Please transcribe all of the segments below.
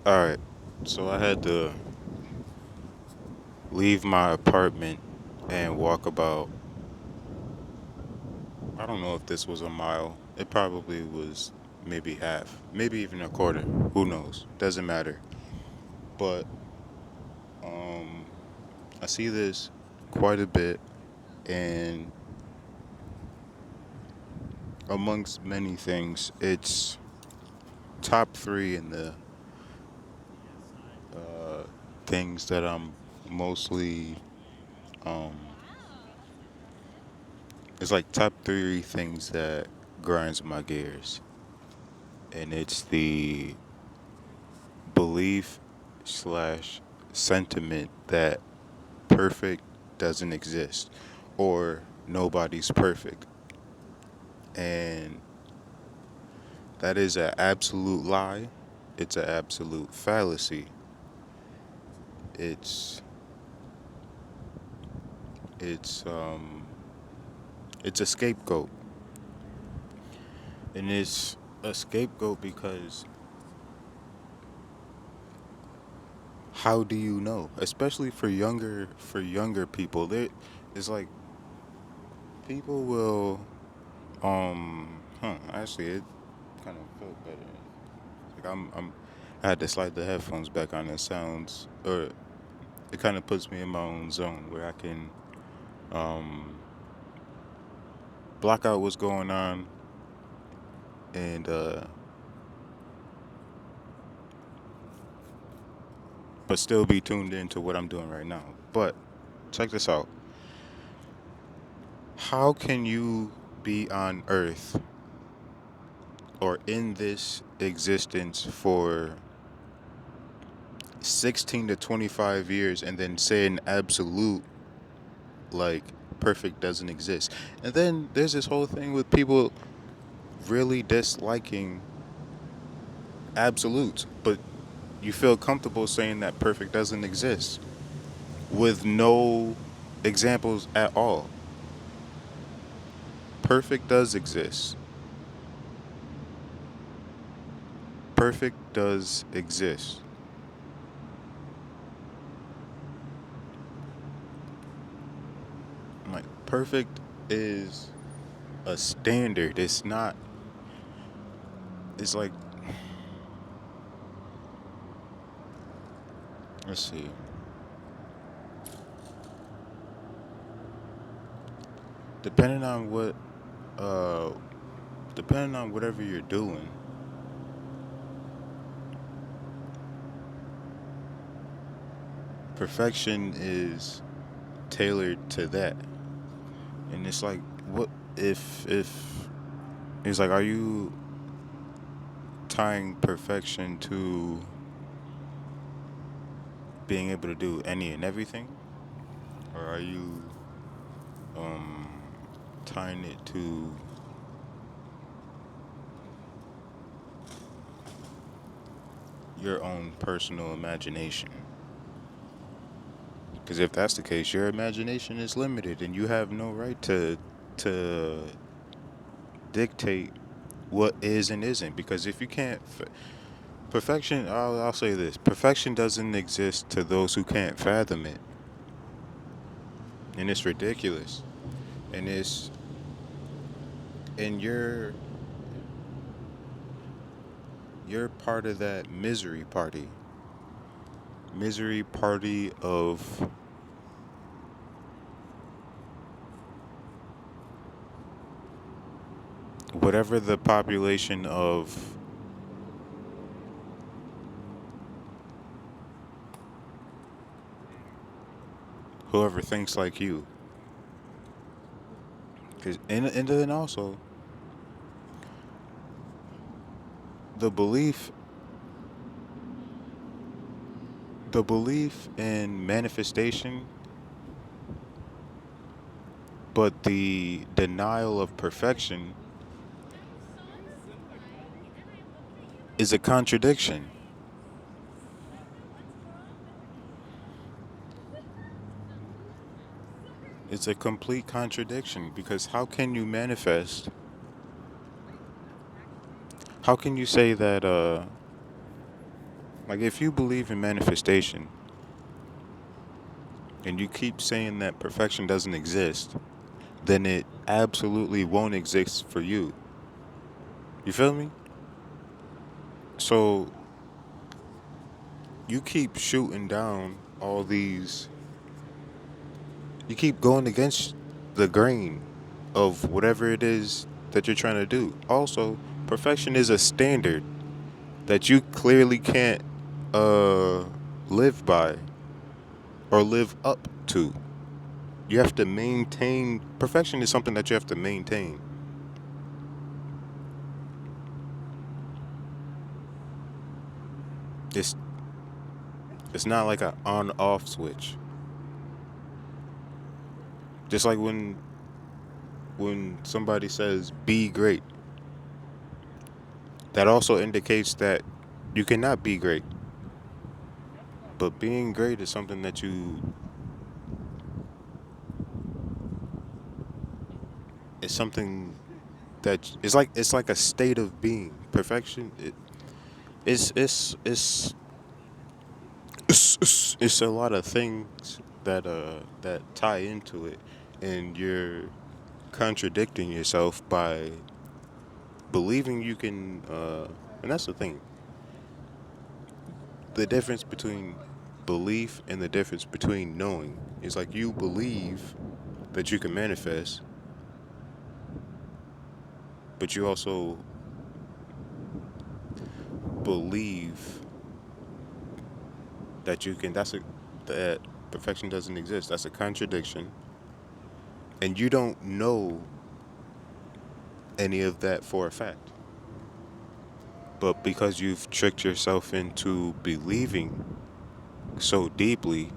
All right. So I had to leave my apartment and walk about, I don't know if this was a mile. It probably was maybe half, maybe even a quarter. Who knows? Doesn't matter. But um, I see this quite a bit, and amongst many things, it's top three in the uh, things that I'm mostly. Um, it's like top three things that grinds my gears, and it's the belief slash sentiment that perfect doesn't exist or nobody's perfect. And that is an absolute lie. It's an absolute fallacy. It's it's um it's a scapegoat. And it's a scapegoat because how do you know? Especially for younger people. It's like people will actually it kind of felt better. Like I had to slide the headphones back on. It sounds, or it kind of puts me in my own zone where I can um, block out what's going on and but still be tuned into what I'm doing right now. But check this out. How can you be on Earth or in this existence for 16 to 25 years and then say an absolute like perfect doesn't exist? And then there's this whole thing with people really disliking absolutes, but you feel comfortable saying that perfect doesn't exist with no examples at all. Perfect does exist. Perfect does exist. Like, perfect is a standard. It's not, it's like, let's see. Depending on what, uh, depending on whatever you're doing, perfection is tailored to that. And it's like, what if it's like, are you tying perfection to being able to do any and everything, or are you um tying it to your own personal imagination? Because if that's the case, your imagination is limited, and you have no right to dictate what is and isn't. Because if you can't, perfection. I'll say this: perfection doesn't exist to those who can't fathom it, and it's ridiculous. And it's and you're part of that misery party of whatever the population of whoever thinks like you. Cause and then also the belief the belief in manifestation, but the denial of perfection is a contradiction. It's a complete contradiction because how can you say that Like, if you believe in manifestation and you keep saying that perfection doesn't exist, then it absolutely won't exist for you. You feel me? So you keep shooting down all these, you keep going against the grain of whatever it is that you're trying to do. Also, perfection is a standard that you clearly can't uh live by or live up to. You have to maintain, perfection is something that you have to maintain. It's it's not like a on off switch. Just like when somebody says be great, that also indicates that you cannot be great. But being great is something that you, it's something that it's like a state of being. Perfection, it's it's it's it's a lot of things that tie into it, and you're contradicting yourself by believing you can. And that's the thing. The difference between belief and the difference between knowing is like you believe that you can manifest, but you also believe that you can. That perfection doesn't exist. That's a contradiction, and you don't know any of that for a fact. But because you've tricked yourself into believing so deeply,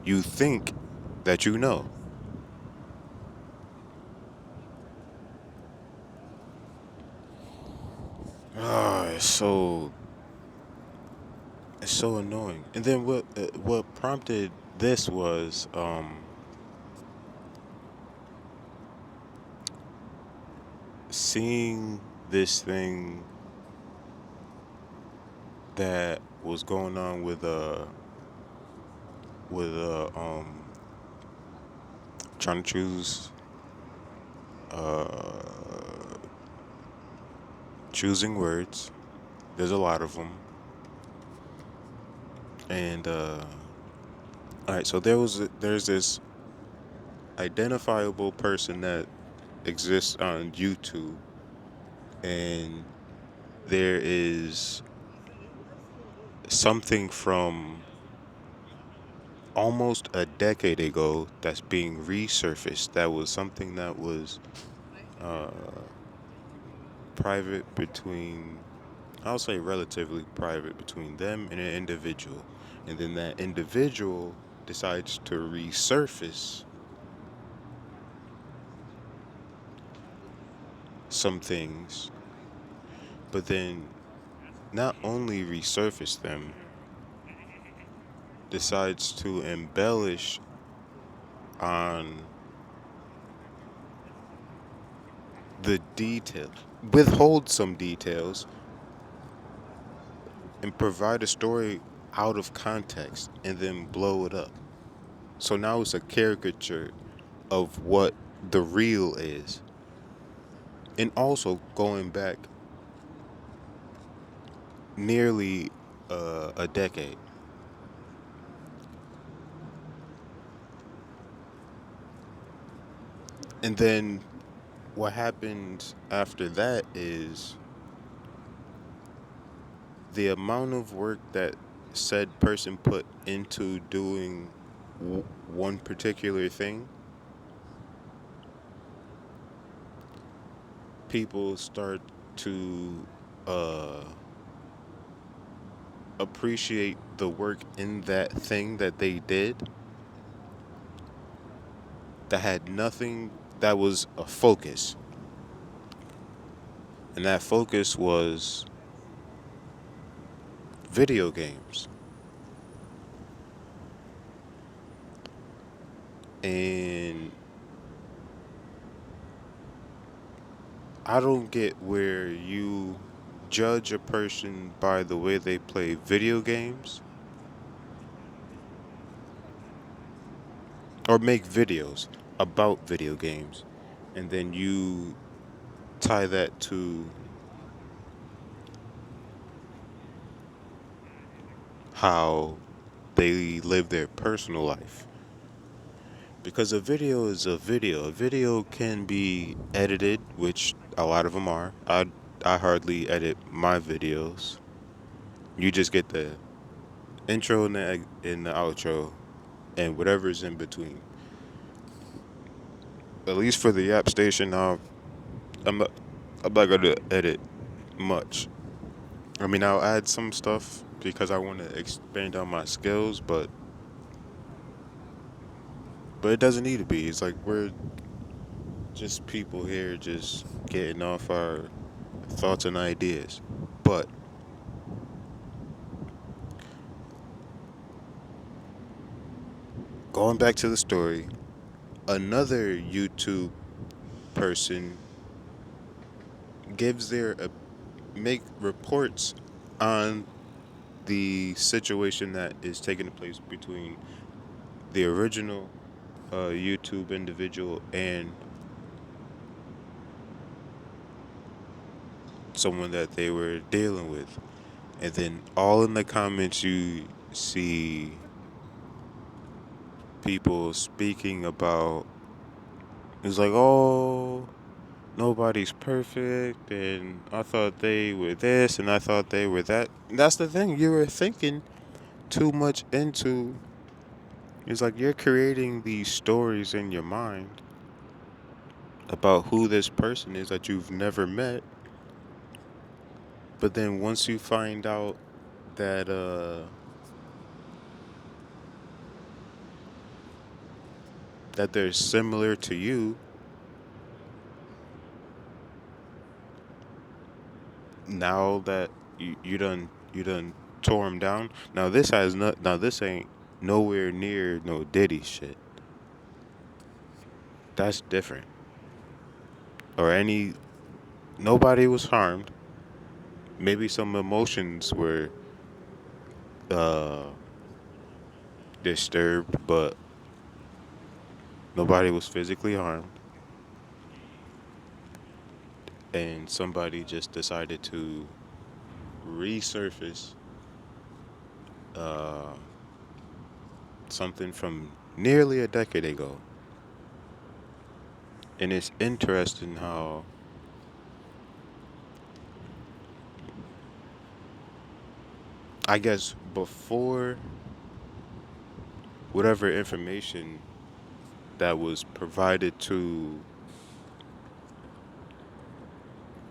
you think that you know. Ah, it's so annoying. And then what prompted this was seeing this thing that was going on with trying to choose uh choosing words. There's a lot of them, and all right. So there's this identifiable person that exists on YouTube, and there is something from almost a decade ago that's being resurfaced. That was something that was uh, private between, I'll say relatively private between them and an individual. And then that individual decides to resurface some things, but then not only resurface them, decides to embellish on the detail, withhold some details, and provide a story out of context and then blow it up. So now it's a caricature of what the real is. And also going back nearly a decade. And then what happened after that is the amount of work that said person put into doing one particular thing, people start to uh, appreciate the work in that thing that they did that had nothing, that was a focus. And that focus was video games. And I don't get where you judge a person by the way they play video games or make videos about video games, and then you tie that to how they live their personal life. Because a video is a video. A video can be edited, which a lot of them are. I hardly edit my videos. You just get the intro and the outro and whatever's in between. At least for the app station, I'm not I'm not gonna edit much. I mean, I'll add some stuff because I want to expand on my skills, but it doesn't need to be. It's like we're just people here, just getting off our thoughts and ideas. But going back to the story, another YouTube person gives their make reports on the situation that is taking place between the original YouTube individual and someone that they were dealing with. And then all in the comments, you see people speaking about it's like, oh, nobody's perfect, and I thought they were this, and I thought they were that. And that's the thing, you were thinking too much into. It's like you're creating these stories in your mind about who this person is that you've never met. But then once you find out that that they're similar to you, now that you done tore them down. Now this has not. Now this ain't nowhere near no Diddy shit. That's different. Or any nobody was harmed. Maybe some emotions were uh disturbed, but nobody was physically harmed. And somebody just decided to resurface uh something from nearly a decade ago. And it's interesting how I guess before whatever information that was provided to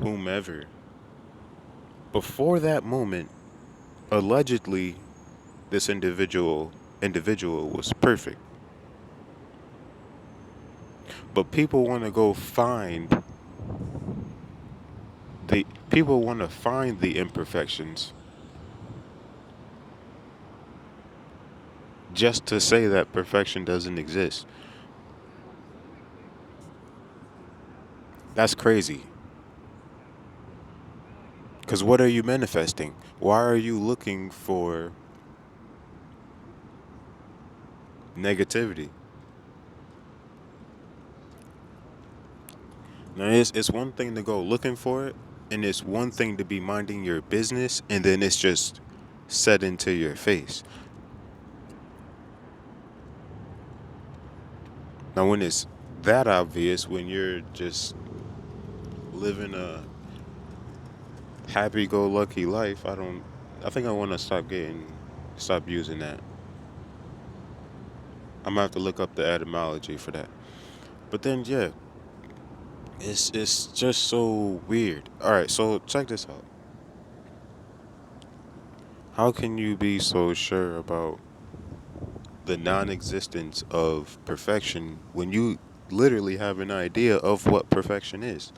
whomever, before that moment, allegedly this individual was perfect. But people want to find the imperfections just to say that perfection doesn't exist. That's crazy. Because what are you manifesting? Why are you looking for negativity? Now, it's one thing to go looking for it, and it's one thing to be minding your business, and then it's just set into your face. Now, when it's that obvious, when you're just living a happy-go-lucky life, I think I want to stop using that. I'm gonna have to look up the etymology for that. But then, yeah, it's just so weird. All right, so check this out. How can you be so sure about the non-existence of perfection when you literally have an idea of what perfection is?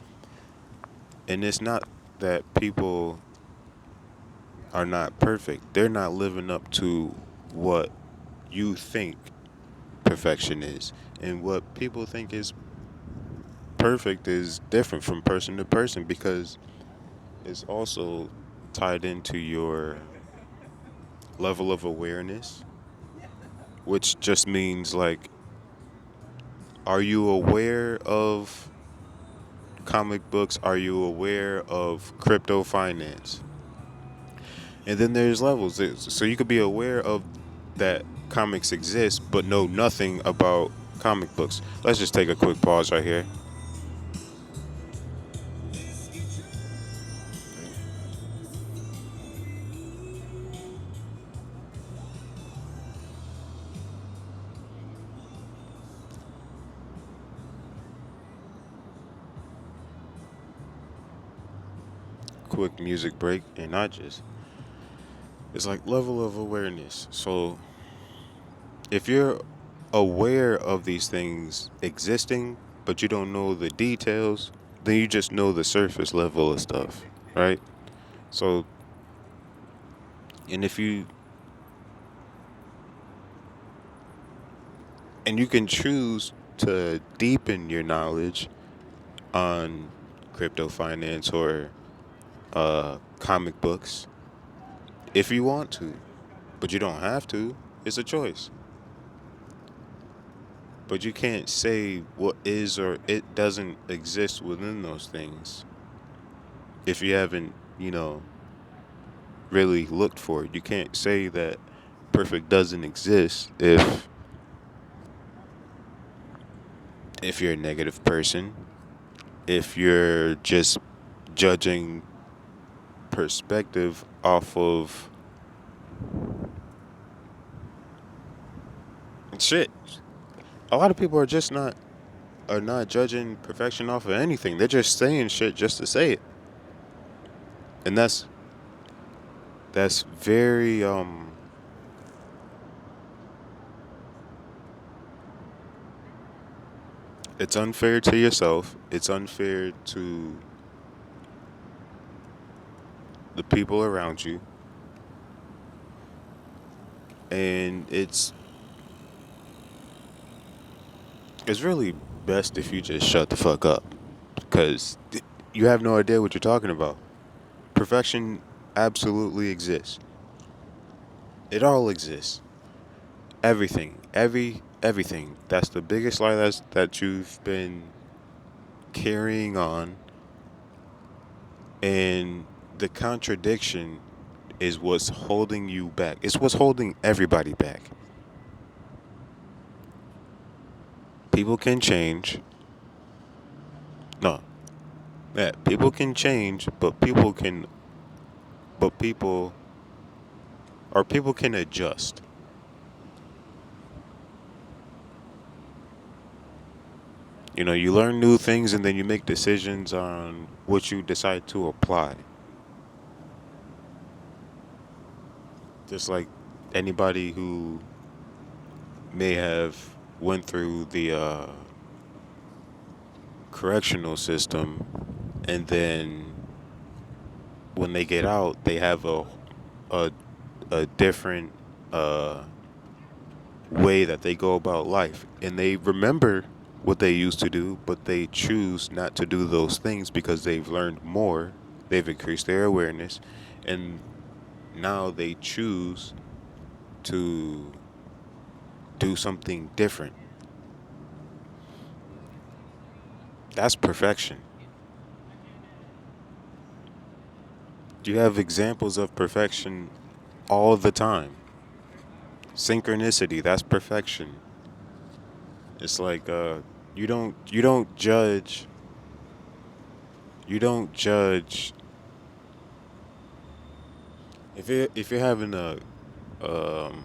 And it's not that people are not perfect. They're not living up to what you think perfection is. And what people think is perfect is different from person to person because is also tied into your level of awareness, which just means like, are you aware of comic books? Are you aware of crypto finance? And then there's levels. So you could be aware of that comics exist, but know nothing about comic books. Let's just take a quick pause right here. Quick music break, and I just, it's like level of awareness. So if you're aware of these things existing, but you don't know the details, then you just know the surface level of stuff, right? So, and if you, and you can choose to deepen your knowledge on crypto finance or comic books if you want to, but you don't have to. It's a choice. But you can't say what is or it doesn't exist within those things if you haven't, really looked for it. You can't say that perfect doesn't exist if you're a negative person, if you're just judging perspective off of shit. A lot of people are not judging perfection off of anything. They're just saying shit just to say it. And that's very it's unfair to yourself. It's unfair to the people around you. And it's really best if you just shut the fuck up cuz you have no idea what you're talking about. Perfection absolutely exists. It all exists. Everything. That's the biggest lie that you've been carrying on, and the contradiction is what's holding you back. It's what's holding everybody back. People can change. No, yeah, people can change, but people can adjust. You learn new things and then you make decisions on what you decide to apply. Just like anybody who may have went through the correctional system, and then when they get out, they have a a different uh, way that they go about life, and they remember what they used to do, but they choose not to do those things because they've learned more, they've increased their awareness, and now they choose to do something different. That's perfection. You have examples of perfection all the time. Synchronicity, that's perfection. It's like you don't judge if you're having um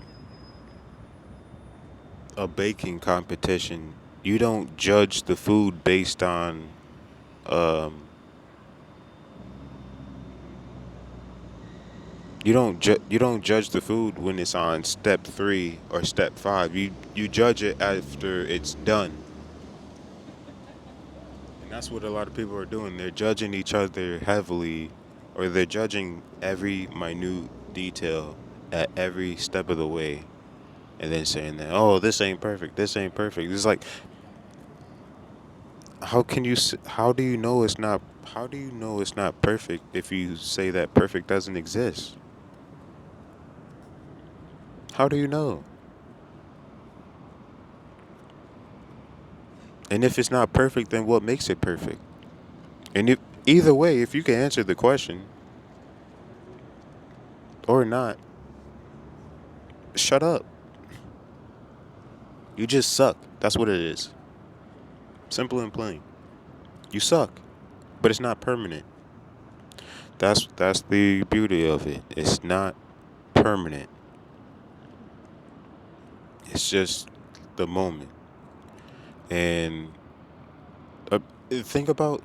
a baking competition, you don't judge the food based on um you don't judge the food when it's on step 3 or step 5. You judge it after it's done. And that's what a lot of people are doing. They're judging each other heavily, or they're judging every minute detail at every step of the way, and then saying that, oh, this ain't perfect. This ain't perfect. It's like, how do you know it's not? How do you know it's not perfect if you say that perfect doesn't exist? How do you know? And if it's not perfect, then what makes it perfect? And if either way, if you can answer the question or not, shut up. You just suck. That's what it is. Simple and plain. You suck, but it's not permanent. That's the beauty of it. It's not permanent. It's just the moment. And uh, think about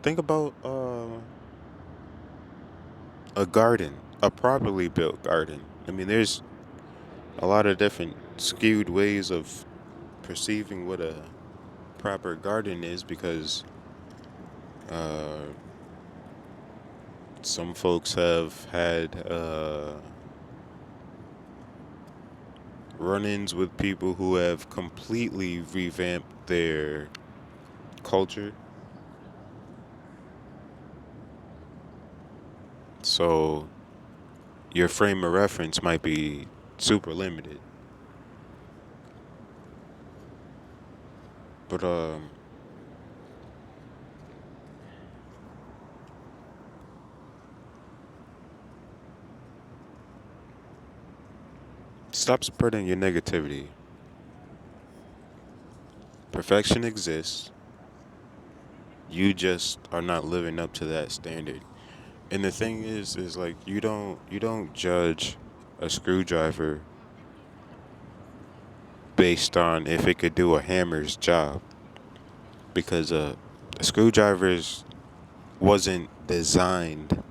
a garden, a properly built garden. I mean, there's a lot of different skewed ways of perceiving what a proper garden is because uh, some folks have had run-ins with people who have completely revamped their culture. So your frame of reference might be super limited. But stop spreading your negativity. Perfection exists. You just are not living up to that standard. And the thing is like you don't judge a screwdriver based on if it could do a hammer's job because a screwdriver's wasn't designed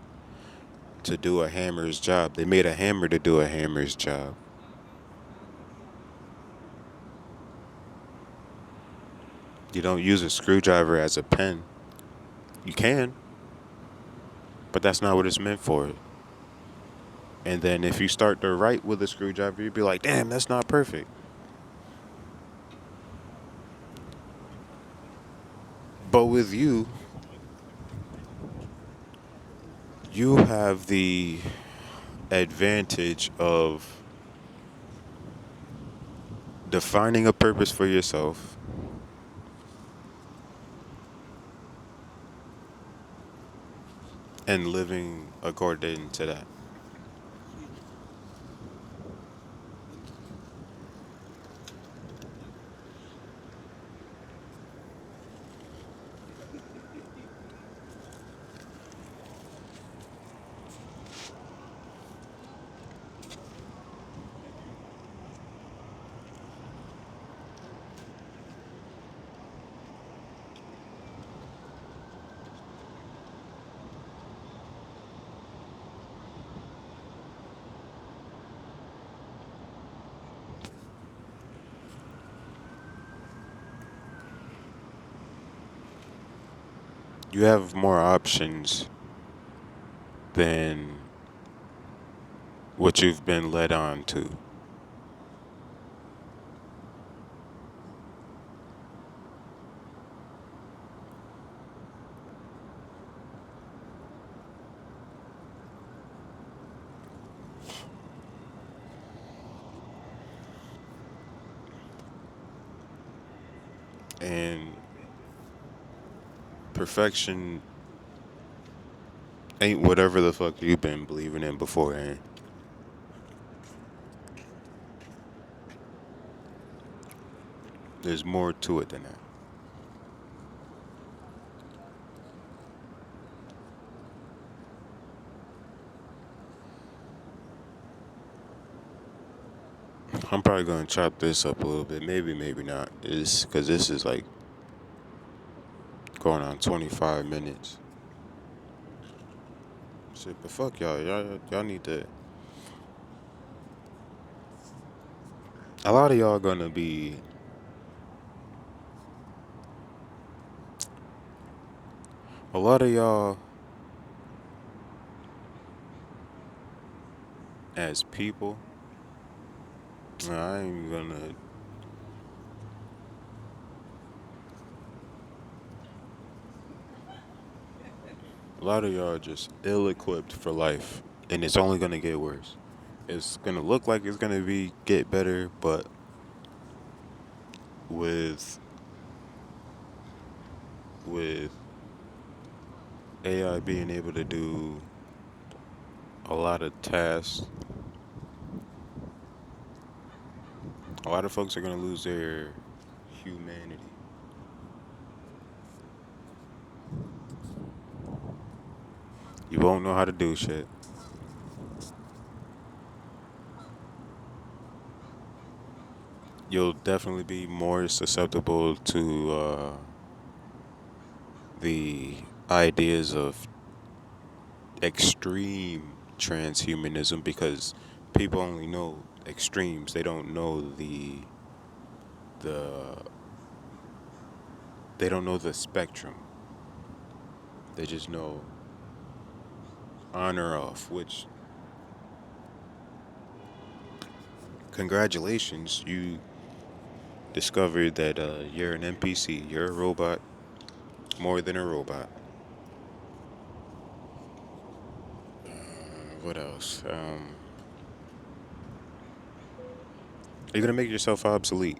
to do a hammer's job. They made a hammer to do a hammer's job. You don't use a screwdriver as a pen. You can, but that's not what it's meant for. And then if you start to write with a screwdriver, you'd be like, damn, that's not perfect. But with you, you have the advantage of defining a purpose for yourself and living according to that. You have more options than what you've been led on to. And perfection ain't whatever the fuck you've been believing in beforehand. There's more to it than that. I'm probably gonna chop this up a little bit. Maybe, maybe not. Is because this is like going on 25 minutes. Shit, but fuck y'all. Y'all need to. A lot of y'all gonna be. A lot of y'all as people. I ain't gonna. A lot of y'all are just ill-equipped for life, and it's only gonna get worse. It's gonna look like it's gonna be get better, but with with AI being able to do a lot of tasks, a lot of folks are gonna lose their humanity. You won't know how to do shit. You'll definitely be more susceptible to the ideas of extreme transhumanism because people only know extremes. They don't know the they don't know the spectrum. They just know on or off, which congratulations, you discovered that you're an NPC. You're a robot more than a robot. What else? You're gonna make yourself obsolete.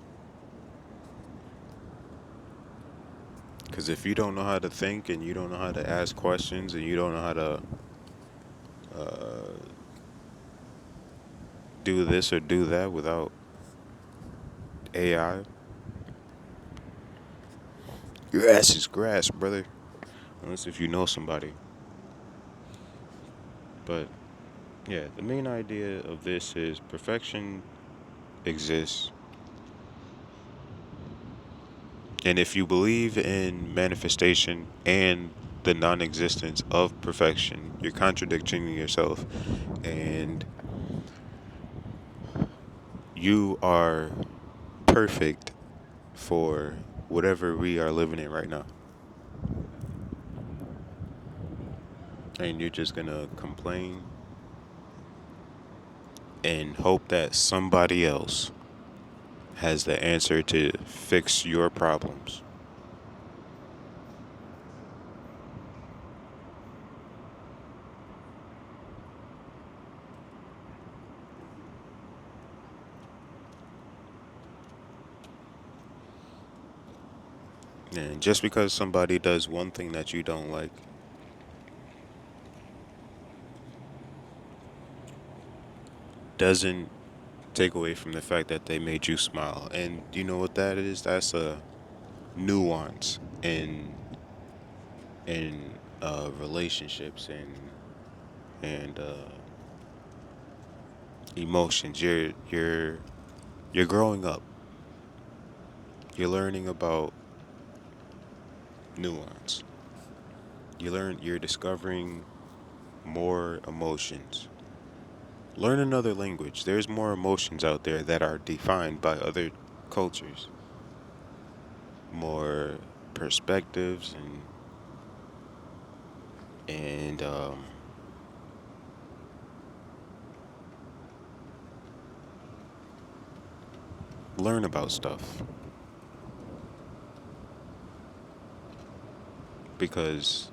Because if you don't know how to think and you don't know how to ask questions and you don't know how to uh, do this or do that without AI, your ass is grass, brother. Unless if you know somebody. But yeah, the main idea of this is perfection exists. And if you believe in manifestation and the non existence of perfection, you're contradicting yourself. And you are perfect for whatever we are living in right now. And you're just gonna complain and hope that somebody else has the answer to fix your problems. And just because somebody does one thing that you don't like doesn't take away from the fact that they made you smile. And you know what that is? That's a nuance in relationships and emotions. You're growing up. You're learning about nuance. You're discovering more emotions. Learn another language. There's more emotions out there that are defined by other cultures. More perspectives and learn about stuff because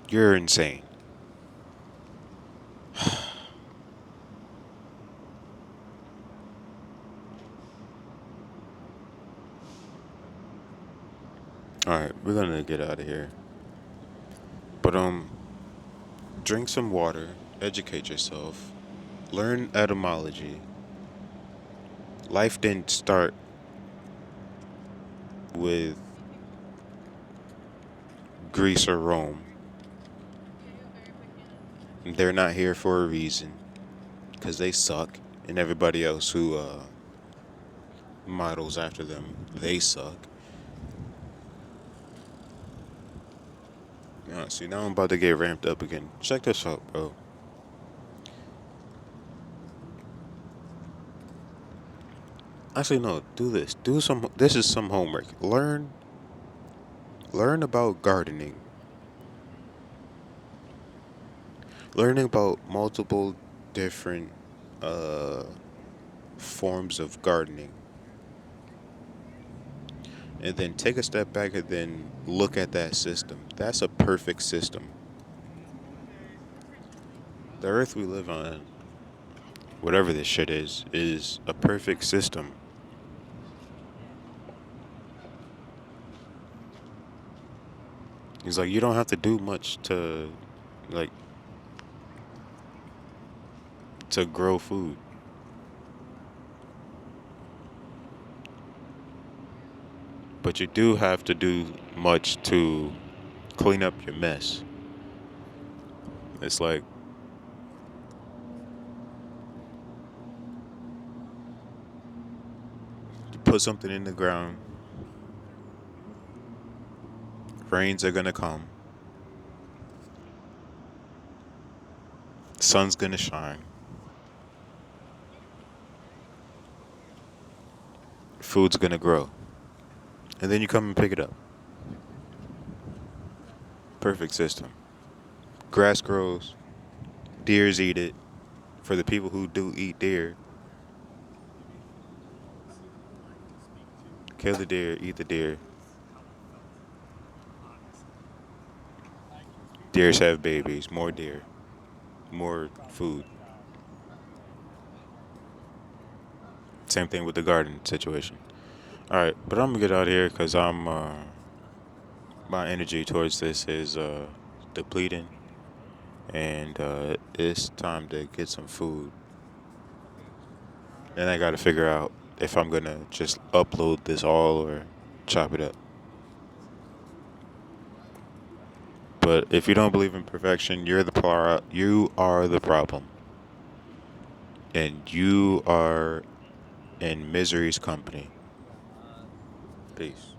you're insane. All right, we're gonna get out of here. But drink some water, educate yourself, learn etymology. Life didn't start with Greece or Rome. They're not here for a reason because they suck, and everybody else who models after them, they suck. Yeah, see, now I'm about to get ramped up again. Check this out, bro. Actually, no. Do this. Do some. This is some homework. Learn about gardening. Learning about multiple different uh forms of gardening. and then take a step back and then look at that system. That's a perfect system. The earth we live on, whatever this shit is a perfect system. He's like, you don't have to do much like, to grow food. But you do have to do much to clean up your mess. It's like you put something in the ground, rains are gonna come, sun's gonna shine, food's gonna grow, and then you come and pick it up. Perfect system. Grass grows, deers eat it. For the people who do eat deer, kill the deer, eat the deer. Deers have babies, more deer, more food. Same thing with the garden situation. All right, but I'm gonna get out of here because my energy towards this is depleting, and it's time to get some food. And I got to figure out if I'm gonna just upload this all or chop it up. But if you don't believe in perfection, you are the problem, and you are in misery's company. Peace.